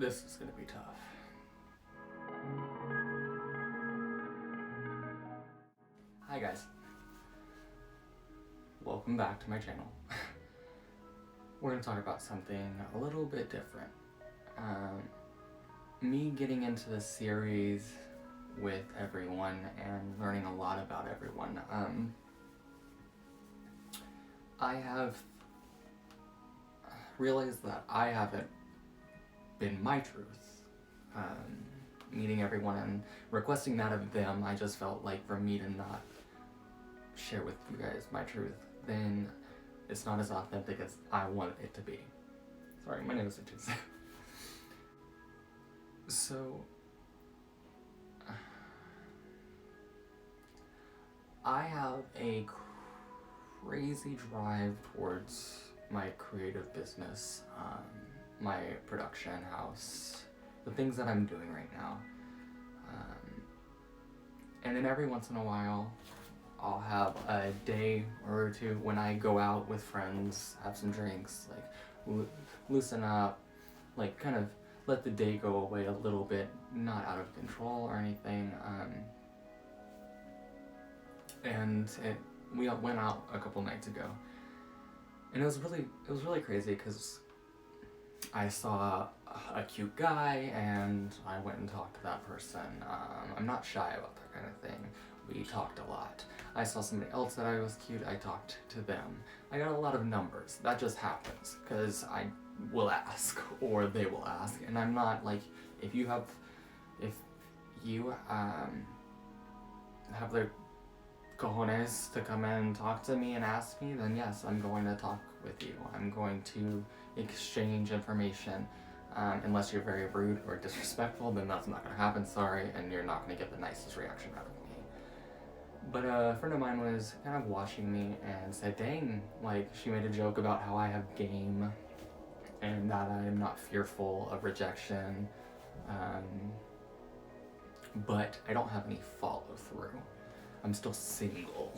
This is gonna be tough. Hi guys. Welcome back to my channel. We're gonna talk about something a little bit different. Me getting into this series with everyone and learning a lot about everyone. I have realized that I haven't been my truth. Meeting everyone and requesting that of them, I just felt like for me to not share with you guys my truth, then it's not as authentic as I want it to be. Sorry, my name is Tinsley. So, I have a crazy drive towards my creative business, my production house, the things that I'm doing right now. And then every once in a while, I'll have a day or two when I go out with friends, have some drinks, like loosen up, like kind of let the day go away a little bit, not out of control or anything. We went out a couple nights ago, and it was really crazy because I saw a cute guy and I went and talked to that person. I'm not shy about that kind of thing. We talked a lot. I saw somebody else that I was cute, I talked to them. I got a lot of numbers. That just happens because I will ask or they will ask, and I'm not like, if you have the cojones to come in and talk to me and ask me, then yes, I'm going to talk with you. I'm going to exchange information. Unless you're very rude or disrespectful, then that's not going to happen, sorry, and you're not going to get the nicest reaction out of me. But a friend of mine was kind of watching me and said, dang, like, she made a joke about how I have game and that I am not fearful of rejection, but I don't have any follow through. I'm still single.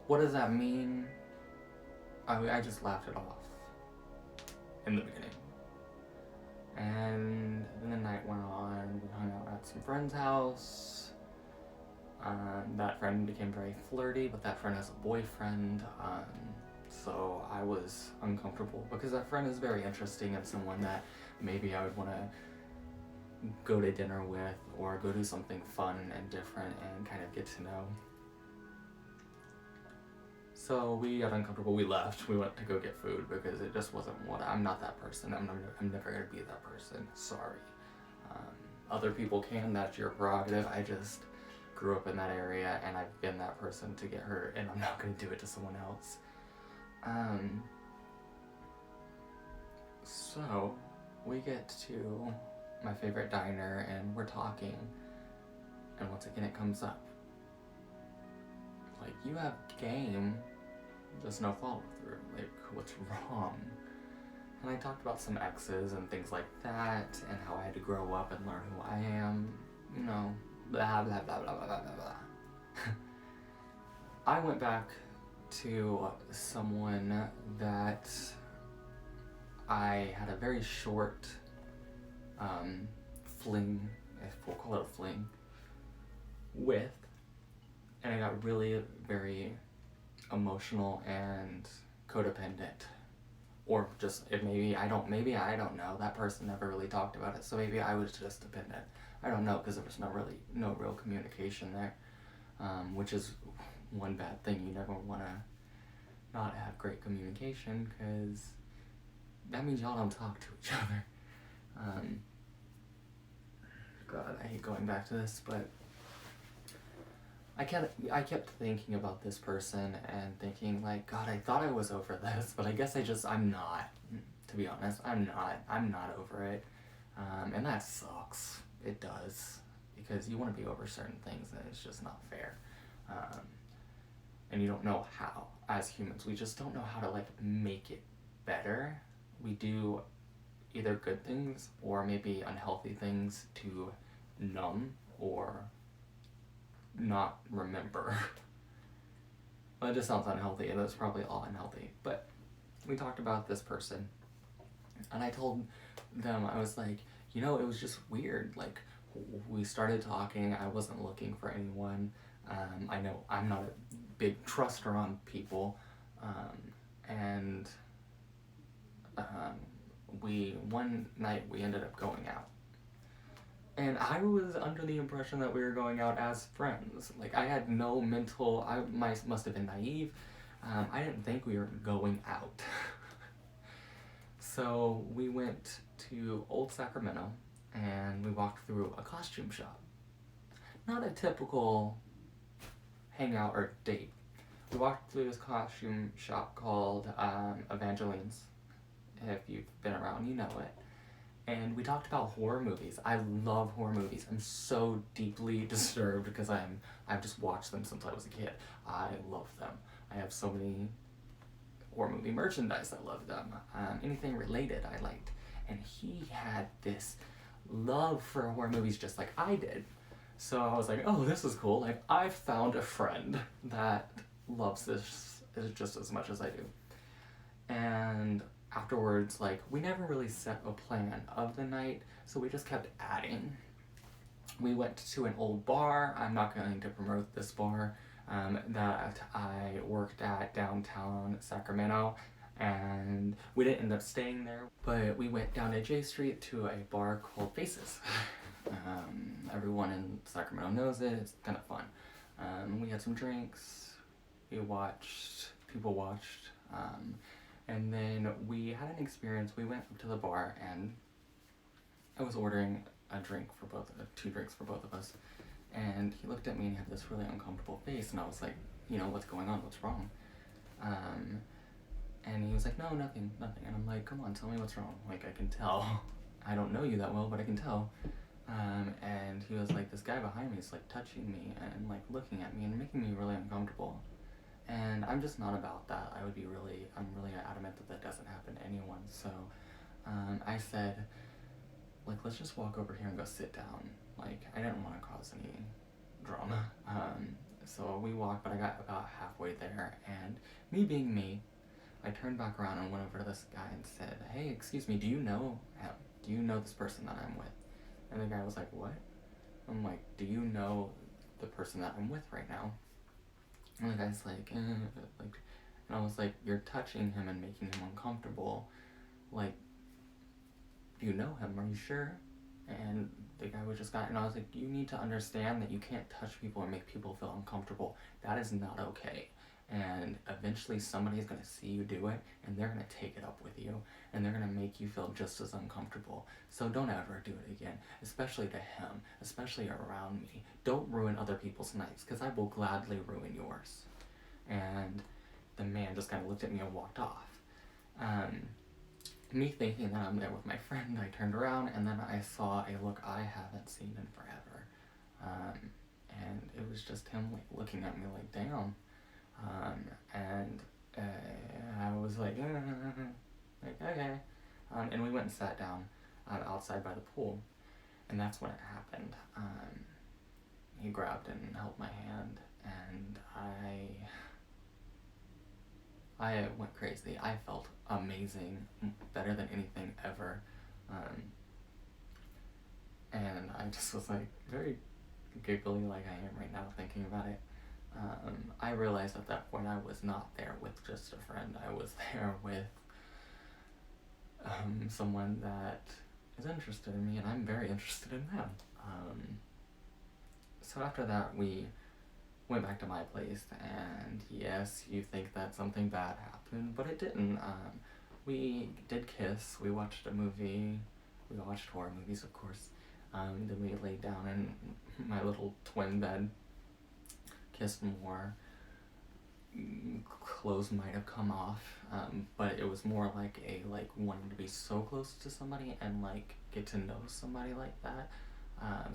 What does that mean? I just laughed it off in the beginning. And then the night went on, we hung out at some friend's house. That friend became very flirty, but that friend has a boyfriend, so I was uncomfortable because that friend is very interesting and someone that maybe I would want to go to dinner with or go do something fun and different and kind of get to know. So we got uncomfortable, we left, we went to go get food because it just wasn't I'm not that person, I'm never going to be that person, sorry. Other people can, that's your prerogative. I just grew up in that area and I've been that person to get hurt, and I'm not going to do it to someone else. So we get to my favorite diner and we're talking, and once again it comes up. Like, you have game, just no follow through. Like, what's wrong? And I talked about some exes and things like that, and how I had to grow up and learn who I am, you know, blah blah blah blah blah blah blah. I went back to someone that I had a very short fling, if we'll call it a fling, with, and I got really very emotional and codependent, or just maybe I don't know. That person never really talked about it, so maybe I was just dependent. I don't know, because there was no real communication there, which is one bad thing. You never want to not have great communication, because that means y'all don't talk to each other. God, I hate going back to this, but I kept thinking about this person and thinking, like, God, I thought I was over this, but I guess I'm not, to be honest. I'm not over it, and that sucks. It does, because you want to be over certain things, and it's just not fair, and you don't know how. As humans, we just don't know how to, like, make it better. We do either good things or maybe unhealthy things to numb or not remember. Well, it just sounds unhealthy, and it's probably all unhealthy. But we talked about this person, And I told them, I was like, you know, it was just weird. Like, we started talking. I wasn't looking for anyone. I know I'm not a big truster on people. And one night we ended up going out. And I was under the impression that we were going out as friends. Like, I had no mental, must have been naive. I didn't think we were going out. So we went to Old Sacramento and we walked through a costume shop. Not a typical hangout or date. We walked through this costume shop called Evangeline's. If you've been around, you know it. And we talked about horror movies. I love horror movies. I'm so deeply disturbed because I've just watched them since I was a kid. I love them. I have so many horror movie merchandise. I love them. Anything related I liked. And he had this love for horror movies just like I did. So I was like, oh, this is cool. Like, I've found a friend that loves this just as much as I do. And afterwards, like, we never really set a plan of the night, so we just kept adding. We went to an old bar. I'm not going to promote this bar that I worked at downtown Sacramento, and we didn't end up staying there, but we went down to J Street to a bar called Faces. Everyone in Sacramento knows it. It's kind of fun. We had some drinks. People watched. And then we had an experience. We went up to the bar and I was ordering two drinks for both of us. And he looked at me and he had this really uncomfortable face, and I was like, you know, what's going on? What's wrong? And he was like, no, nothing. And I'm like, come on, tell me what's wrong. Like, I can tell. I don't know you that well, but I can tell. And he was like, this guy behind me is like touching me and like looking at me and making me really uncomfortable. And I'm just not about that. I'm really adamant that doesn't happen to anyone. So I said, like, let's just walk over here and go sit down. Like, I didn't want to cause any drama. So we walked, but I got about halfway there, and me being me, I turned back around and went over to this guy and said, hey, excuse me, do you know him? Do you know this person that I'm with? And the guy was like, what? I'm like, do you know the person that I'm with right now? And the guy's like, and I was like, you're touching him and making him uncomfortable. Like, do you know him? Are you sure? And the guy was and I was like, you need to understand that you can't touch people or make people feel uncomfortable. That is not okay. And eventually somebody's going to see you do it, and they're going to take it up with you, and they're going to make you feel just as uncomfortable. So don't ever do it again, especially to him, especially around me. Don't ruin other people's nights, because I will gladly ruin yours. And the man just kind of looked at me and walked off. Me thinking that I'm there with my friend, I turned around, and then I saw a look I haven't seen in forever. And it was just him like looking at me like, damn. And I was like, okay. And we went and sat down outside by the pool, and that's when it happened. He grabbed and held my hand, and I went crazy. I felt amazing, better than anything ever. And I just was like very giggly like I am right now thinking about it. I realized at that point I was not there with just a friend. I was there with someone that is interested in me, and I'm very interested in them. So after that, we went back to my place, and yes, you think that something bad happened, but it didn't. We did kiss. We watched a movie. We watched horror movies, of course. Then we laid down in my little twin bed, kissed more. Clothes might have come off, but it was more like wanting to be so close to somebody and like get to know somebody like that.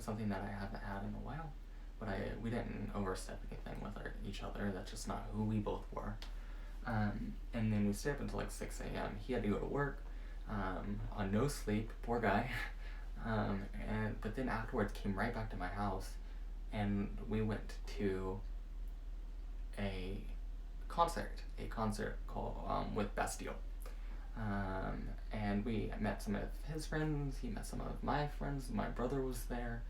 Something that I haven't had in a while, but we didn't overstep anything with each other. That's just not who we both were. And then we stayed up until like 6 a.m. He had to go to work on no sleep, poor guy. But then afterwards came right back to my house, and we went to a concert called with Bastille. And we met some of his friends, he met some of my friends, my brother was there,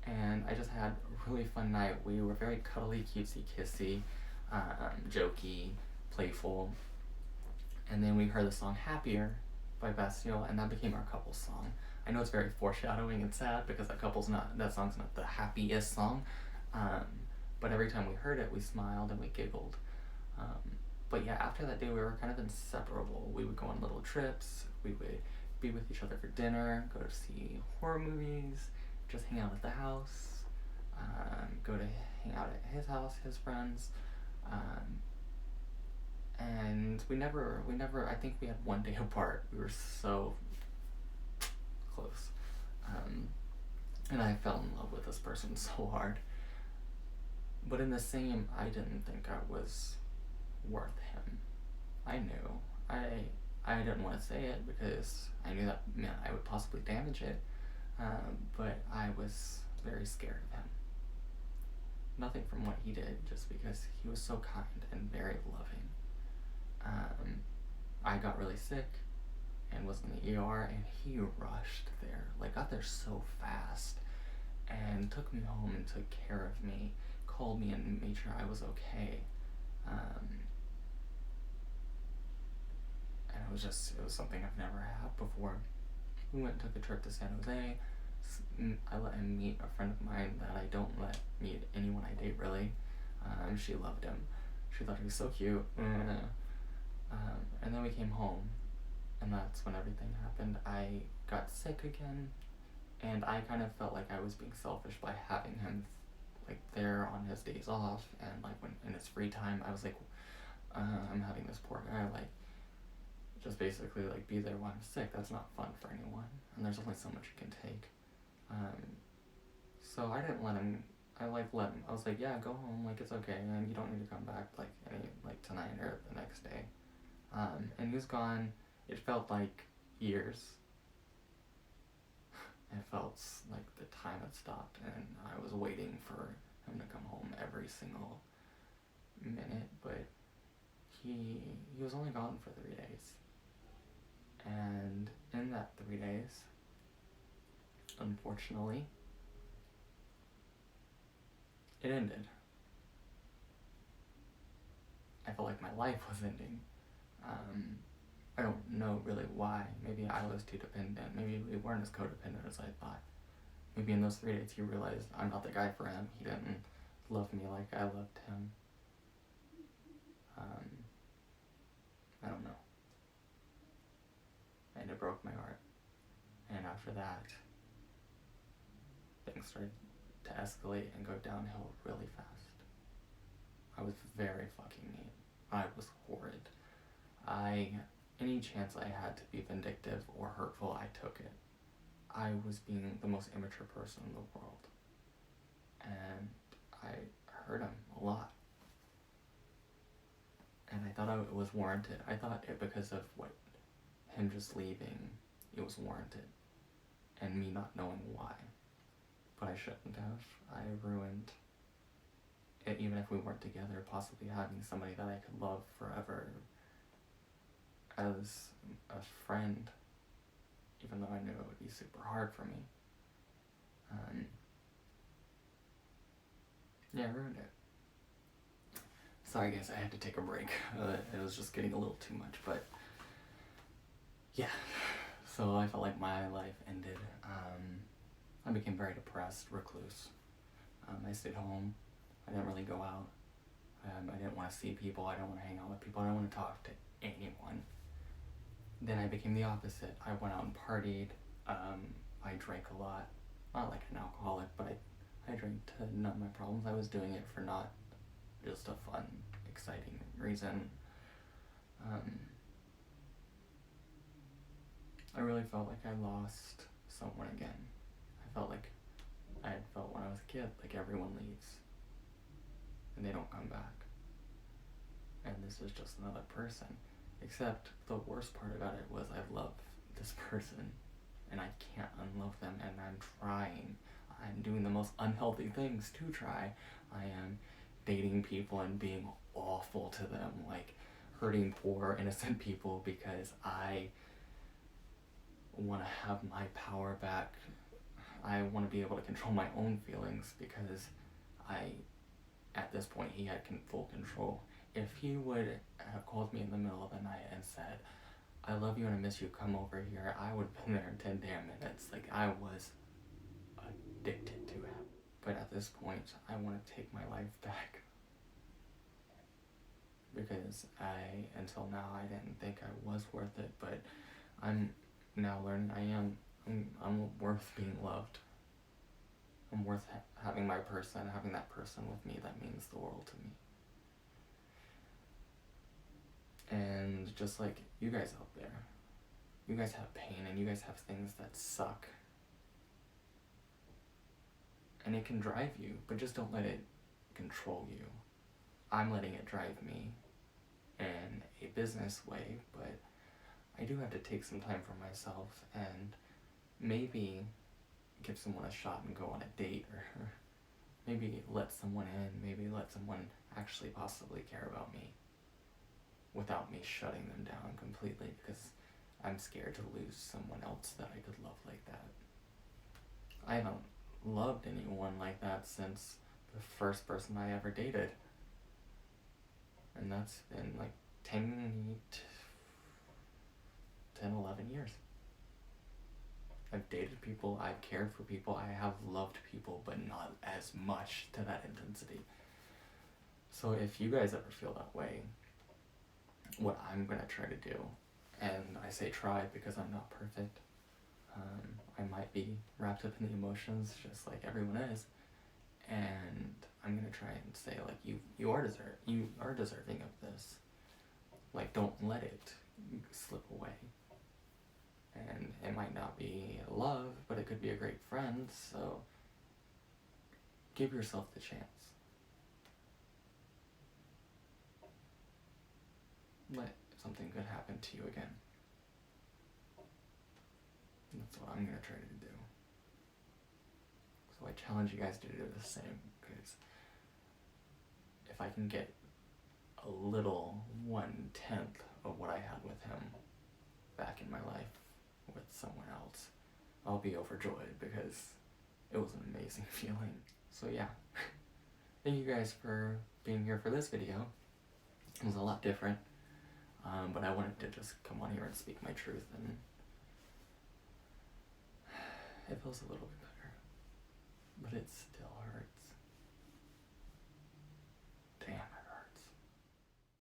and I just had a really fun night. We were very cuddly, cutesy, kissy, jokey, playful. And then we heard the song Happier by Bastille, and that became our couple's song. I know it's very foreshadowing and sad because that song's not the happiest song, but every time we heard it, we smiled and we giggled. But yeah, after that day, we were kind of inseparable. We would go on little trips, we would be with each other for dinner, go to see horror movies, just hang out at the house, go to hang out at his house, his friends, and we never, I think we had one day apart. We were so close. And I fell in love with this person so hard. But in the same, I didn't think I was worth him. I knew. I didn't want to say it because I knew that meant I would possibly damage it. But I was very scared of him. Nothing from what he did, just because he was so kind and very loving. I got really sick and was in the ER, and he rushed there, like got there so fast, and took me home and took care of me, called me and made sure I was okay. And it was something I've never had before. We went and took a trip to San Jose. I let him meet a friend of mine that I don't let meet anyone I date, really. She loved him. She thought he was so cute. And then we came home, and that's when everything happened. I got sick again, and I kind of felt like I was being selfish by having him like there on his days off, and like when in his free time, I was like, I'm having this poor guy like just basically like be there while I'm sick. That's not fun for anyone, and there's only so much you can take. So I didn't let him. I let him. I was like, yeah, go home. Like it's okay, and you don't need to come back like tonight or the next day. And he was gone. It felt like years. It felt like the time had stopped, and I was waiting for him to come home every single minute, but he was only gone for 3 days. And in that 3 days, unfortunately, it ended. I felt like my life was ending. I don't know really why. Maybe I was too dependent. Maybe we weren't as codependent as I thought. Maybe in those 3 days he realized I'm not the guy for him. He didn't love me like I loved him. I don't know. And it broke my heart. And after that, things started to escalate and go downhill really fast. I was very fucking mean. I was horrid. Any chance I had to be vindictive or hurtful, I took it. I was being the most immature person in the world. And I hurt him a lot. And I thought it was warranted. I thought it because of him just leaving, it was warranted. And me not knowing why. But I shouldn't have. I ruined it, even if we weren't together, possibly having somebody that I could love forever as a friend, even though I knew it would be super hard for me. Yeah, I ruined it. Sorry guys, I had to take a break. It was just getting a little too much, but yeah. So I felt like my life ended. I became very depressed, recluse. I stayed home. I didn't really go out. I didn't want to see people. I didn't want to hang out with people. I didn't want to talk to anyone. Then I became the opposite. I went out and partied. I drank a lot. Not like an alcoholic, but I drank to numb my problems. I was doing it for not just a fun, exciting reason. I really felt like I lost someone again. I felt like I had felt when I was a kid, like everyone leaves and they don't come back. And this is just another person. Except the worst part about it was I love this person and I can't unlove them, and I'm trying. I'm doing the most unhealthy things to try. I am dating people and being awful to them, like hurting poor, innocent people because I want to have my power back. I want to be able to control my own feelings because at this point, he had full control. If he would have called me in the middle of the night and said, I love you and I miss you, come over here, I would have been there in 10 damn minutes. Like, I was addicted to him. But at this point, I want to take my life back. Because until now, I didn't think I was worth it, but I'm now learning I'm worth being loved. I'm worth having that person with me that means the world to me. And just like you guys out there, you guys have pain and you guys have things that suck. And it can drive you, but just don't let it control you. I'm letting it drive me in a business way, but I do have to take some time for myself and maybe give someone a shot and go on a date, or maybe let someone in, maybe let someone actually possibly care about me without me shutting them down completely, because I'm scared to lose someone else that I could love like that. I haven't loved anyone like that since the first person I ever dated. And that's been like 10, 11 years. I've dated people, I've cared for people, I have loved people, but not as much to that intensity. So if you guys ever feel that way, what I'm gonna try to do, and I say try because I'm not perfect, I might be wrapped up in the emotions just like everyone is, and I'm gonna try and say, like, you are deserving of this. Like, don't let it slip away. And it might not be love, but it could be a great friend, so give yourself the chance. Let something good happen to you again. That's what I'm going to try to do. So I challenge you guys to do the same, because if I can get a little 1/10 of what I had with him back in my life with someone else, I'll be overjoyed, because it was an amazing feeling. So yeah, thank you guys for being here for this video. It was a lot different, but I wanted to just come on here and speak my truth, and it feels a little bit better, but it's still